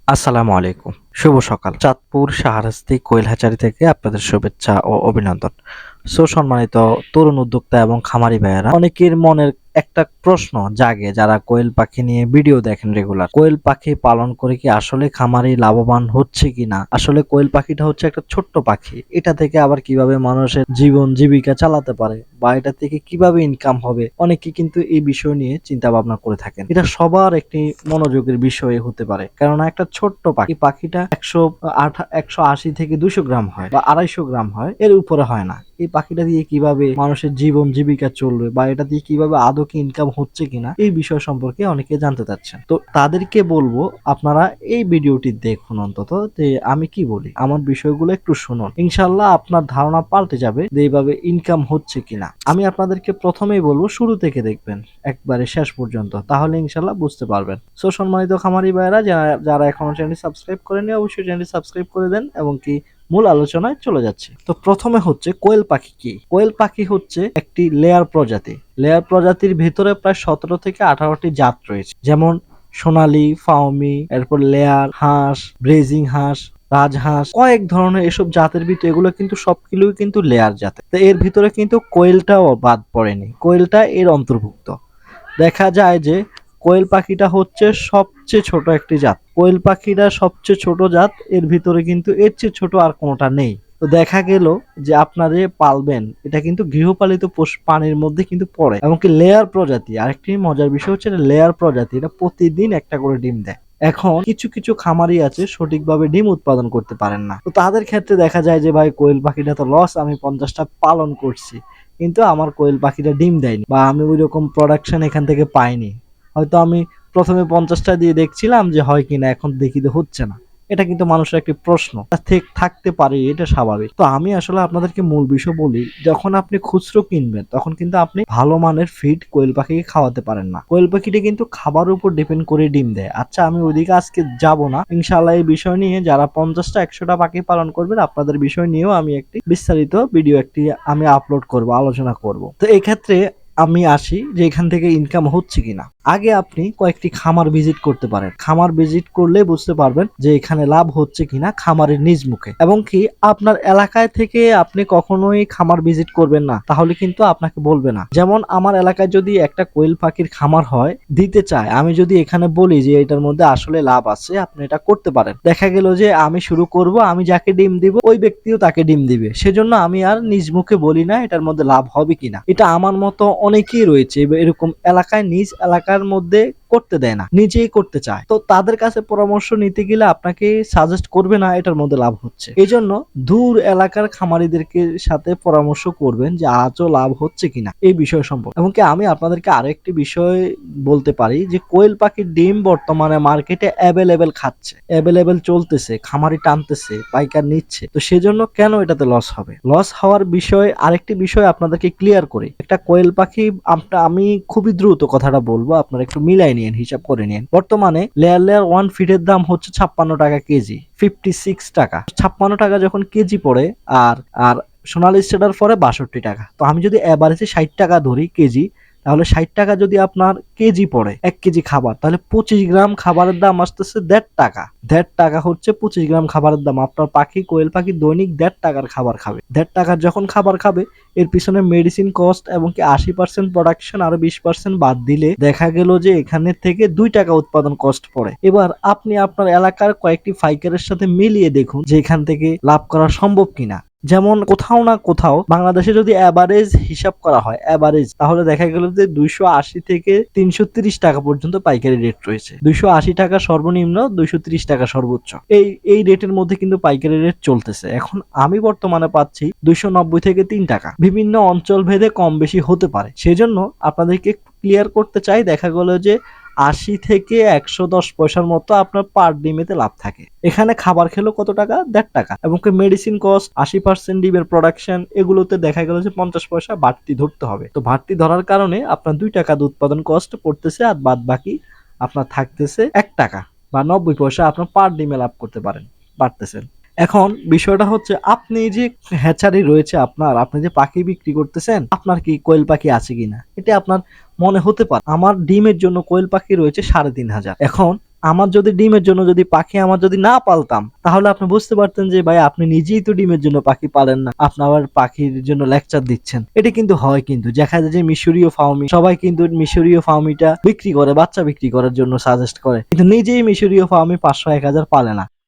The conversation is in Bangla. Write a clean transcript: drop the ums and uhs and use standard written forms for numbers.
আসসালামু আলাইকুম। শুভ সকাল। চাঁদপুর শাহরাস্তি কোয়েল হ্যাচারি থেকে আপনাদের শুভেচ্ছা ও অভিনন্দন। সম্মানিত তরুণ উদ্যোক্তা এবং খামারি ভাইয়েরা, অনেকের মনের একটা প্রশ্ন জাগে যারা কোয়েল পাখি নিয়ে ভিডিও দেখেন রেগুলার। কোয়েল পাখি পালন করে কি আসলে খামারি লাভবান হচ্ছে কিনা? আসলে কোয়েল পাখিটা হচ্ছে একটা ছোট্ট পাখি। এটা থেকে আবার কিভাবে মানুষের জীবন জীবিকা চালাতে পারে বা এটা থেকে কিভাবে ইনকাম হবে? অনেকে কিন্তু এই বিষয় নিয়ে চিন্তা ভাবনা করে থাকেন। এটা সবার একটি মনোযোগের বিষয় হতে পারে, কেননা একটা ছোট্ট পাখি, পাখিটা 180 থেকে 200 গ্রাম হয় বা 250 গ্রাম হয়, এর উপরে হয় না। এই পাখিটা দিয়ে কিভাবে মানুষের জীবন জীবিকা চলবে বা এটা দিয়ে কিভাবে আদৌ কি ইনকাম হচ্ছে কিনা, এই বিষয় সম্পর্কে অনেকে জানতে চাচ্ছেন। তো তাদেরকে বলবো, আপনারা এই ভিডিওটি দেখুন অন্তত, যে আমি কি বলি, আমার বিষয়গুলো একটু শুনুন। ইনশাল্লাহ আপনার ধারণা পাল্টে যাবে যে এইভাবে ইনকাম হচ্ছে কিনা। আমি আপনাদেরকে প্রথমেই বলবো শুরু থেকে দেখবেন একবারে শেষ পর্যন্ত, তাহলে ইনশাল্লাহ বুঝতে পারবেন। সম্মানিত খামারি ভাইয়েরা, যারা এখনো চ্যানেলটি সাবস্ক্রাইব করেনি, অবশ্যই চ্যানেলটি সাবস্ক্রাইব করে দেন এবং কি মূল আলোচনায় চলে যাচ্ছে। তো প্রথমে হচ্ছে কোয়েল পাখি কি? কোয়েল পাখি হচ্ছে একটি লেয়ার প্রজাতি। লেয়ার প্রজাতির ভেতরে প্রায় 17 থেকে 18টি জাত রয়েছে, যেমন সোনালী, ফাউমি, এরপর লেয়ার হাঁস, ব্রেজিং হাঁস, রাজহাঁস, কয়েক ধরনের এসব জাতের ভিতরে এগুলো কিন্তু সবগুলোই কিন্তু লেয়ার জাতের। তো এর ভিতরে কিন্তু কোয়েলটাও বাদ পড়েনি, কোয়েলটা এর অন্তর্ভুক্ত। দেখা যায় যে কোয়েল পাখিটা হচ্ছে সবচেয়ে ছোট একটি জাত। কোয়েল পাখিটা সবচেয়ে ছোট জাত, এর ভিতরে কিন্তু এর চেয়ে ছোট আর কোনোটা নেই। তো দেখা গেল যে আপনারা যে পালবেন, এটা কিন্তু গৃহপালিত প্রাণীর মধ্যে কিন্তু পড়ে, এমনকি লেয়ার প্রজাতি। আরেকটি মজার বিষয় হচ্ছে লেয়ার প্রজাতি, এটা প্রতিদিন একটা করে ডিম দেয়। এখন কিছু কিছু খামারি আছে সঠিকভাবে ডিম উৎপাদন করতে পারেন না, তো তাদের ক্ষেত্রে দেখা যায় যে ভাই কোয়েল পাখিটা তো লস, আমি 50টা পালন করছি কিন্তু আমার কোয়েল পাখিটা ডিম দেয়নি বা আমি ওই রকম প্রোডাকশন এখান থেকে পাইনি। হয়তো আমি প্রথমে 50টা দিয়ে দেখছিলাম যে হয় কিনা, এখন দেখি তো হচ্ছে না। এটা কিন্তু মানুষের একটি প্রশ্ন থাকতে পারে, এটা স্বাভাবিক। তো আমি আসলে আপনাদেরকে মূল বিষয় বলি, যখন আপনি খুচরো কিনবেন তখন কিন্তু আপনি ভালো মানের ফিড কোয়েল পাখিকে খাওয়াতে পারেন না। কোয়েল পাখিটা কিন্তু খাবার উপর ডিপেন্ড করে ডিম দেয়। আচ্ছা, আমি ওইদিকে আজকে যাব না, ইনশাআল্লাহ এই বিষয় নিয়ে যারা 50টা 100টা পাখি পালন করবেন, আপনাদের বিষয় নিয়েও আমি একটি বিস্তারিত ভিডিও আমি আপলোড করব, আলোচনা করব। তো এই ক্ষেত্রে আমি আসি যে এখান থেকে ইনকাম হচ্ছে কিনা। আগে আপনি কয়েকটি খামার ভিজিট করতে পারেন। খামার ভিজিট করলে বুঝতে পারবেন যে এখানে লাভ হচ্ছে কিনা খামারের নিজ মুখে। এবং কি আপনার এলাকায় থেকে আপনি কখনোই খামার ভিজিট করবেন না, তাহলে কিন্তু আপনাকে বলবে না। যেমন আমার এলাকায় যদি একটা কোয়েল পাখির খামার হয়, দিতে চায়, আমি যদি এখানে বলি যে এটার মধ্যে আসলে লাভ আছে, আপনি এটা করতে পারেন, দেখা গেল যে আমি শুরু করব, আমি যাকে ডিম দিব ওই ব্যক্তিও তাকে ডিম দিবে। সেজন্য আমি আর নিজ মুখে বলি না এটার মধ্যে লাভ হবে কিনা। এটা আমার মতো অনেকেই রয়েছে এরকম এলাকায়, নিজ এলাকার মধ্যে করতে দেয় না, নিজেই করতে চায়। তো তাদের কাছে পরামর্শ নিতে গেলে আপনাকে সাজেস্ট করবে না এটার মধ্যে লাভ হচ্ছে। এই জন্য দূর এলাকার খামারিদেরকে সাথে পরামর্শ করবেন যে আজও লাভ হচ্ছে কিনা এই বিষয় সম্পর্কে। এমনকি আমি আপনাদেরকে আরেকটি বিষয় বলতে পারি যে কোয়েল পাখির ডিম বর্তমানে মার্কেটে অ্যাভেলেবেল চলতেছে, খামারি টানতেছে, পাইকার নিচ্ছে। তো সেজন্য কেন এটাতে লস হবে? লস হওয়ার বিষয় আরেকটি বিষয় আপনাদেরকে ক্লিয়ার করি। একটা কোয়েল পাখি, আমি খুবই দ্রুত কথাটা বলবো, আপনারা একটু মিলাই নিন, হিসাব করে নিন। বর্তমানে লেয়ার 1 ফিটের দাম হচ্ছে 56 টাকা কেজি, 56 টাকা। 56 টাকা যখন কেজি পড়ে, আর আর সোনালী স্টেডার পরে 62 টাকা। তো আমি যদি এভারেজে 60 টাকা ধরি কেজি, তাহলে 60 টাকা যদি আপনার কেজি পড়ে 1 কেজি খাবার, তাহলে 25 গ্রাম খাবারের দাম আসতেছে 1.5 টাকা। 1.5 টাকা হচ্ছে 25 গ্রাম খাবারের দাম। আপনার কোয়েল পাখি দৈনিক 1.5 টাকার খাবার খাবে। 1.5 টাকার যখন খাবার খাবে, এর পিছনে মেডিসিন কস্ট এবং কি 80% প্রোডাকশন আরো 20% বাদ দিলে দেখা গেল যে এখানে থেকে 2 টাকা উৎপাদন কস্ট পড়ে। এবার আপনি আপনার এলাকার কয়েকটি পাইকারের সাথে মিলিয়ে দেখুন যে এখান থেকে লাভ করা সম্ভব কিনা। যেমন কোথাও না কোথাও বাংলাদেশে যদি অ্যাভারেজ হিসাব করা হয়, তাহলে দেখা গেল যে 280 থেকে 330 টাকা পর্যন্ত পাইকারি রেট রয়েছে। 280 টাকা সর্বনিম্ন, 230 টাকা সর্বোচ্চ। এই রেটের মধ্যে কিন্তু পাইকারি রেট চলতেছে। এখন আমি বর্তমানে পাচ্ছি 290 থেকে 3 টাকা। বিভিন্ন অঞ্চল ভেদে কম বেশি হতে পারে। সেজন্য আপনাদেরকে ক্লিয়ার করতে চাই, দেখা গেল যে 80 থেকে 110 পয়সার মতো আপনার পার ডিমেতে লাভ থাকে। এখানে খাবার খেলো কত টাকা? 1.5 টাকা। এবং মেডিসিন কস্ট, 80% ডিমের প্রোডাকশন, এগুলোতে দেখা গেল যে 50 পয়সা বাড়তি ধরতে হবে। তো বাড়তি ধরার কারণে আপনার 2 টাকা উৎপাদন কস্ট পড়তেছে, আর বাদ বাকি আপনার থাকতেছে 1 টাকা বা 90 পয়সা আপনার পার ডিমে লাভ করতে পারতেছেন। এখন বিষয়টা হচ্ছে, আপনি যে হ্যাচারি রয়েছে আপনি যে পাখি বিক্রি করতেছেন, আপনার কি কোয়েল পাখি আছে কিনা এটা আপনার মনে হতে পারে। আমার ডিমের জন্য কোয়েল পাখি রয়েছে 3,500। এখন আমার যদি ডিমের জন্য যদি পাখি আমার যদি না পালতাম, তাহলে আপনি বুঝতে পারতেন যে ভাই আপনি নিজেই তো ডিমের জন্য পাখি পালেন না, আপনি আবার পাখির জন্য লেকচার দিচ্ছেন। এটা কিন্তু হয়, কিন্তু দেখা যায় যে মিশরীয় ফার্মি সবাই কিন্তু মিশরীয় ফার্মিটা বিক্রি করে, বাচ্চা বিক্রি করার জন্য সাজেস্ট করে, কিন্তু নিজেই মিশরীয় ফার্মি 500-1000 পালে না।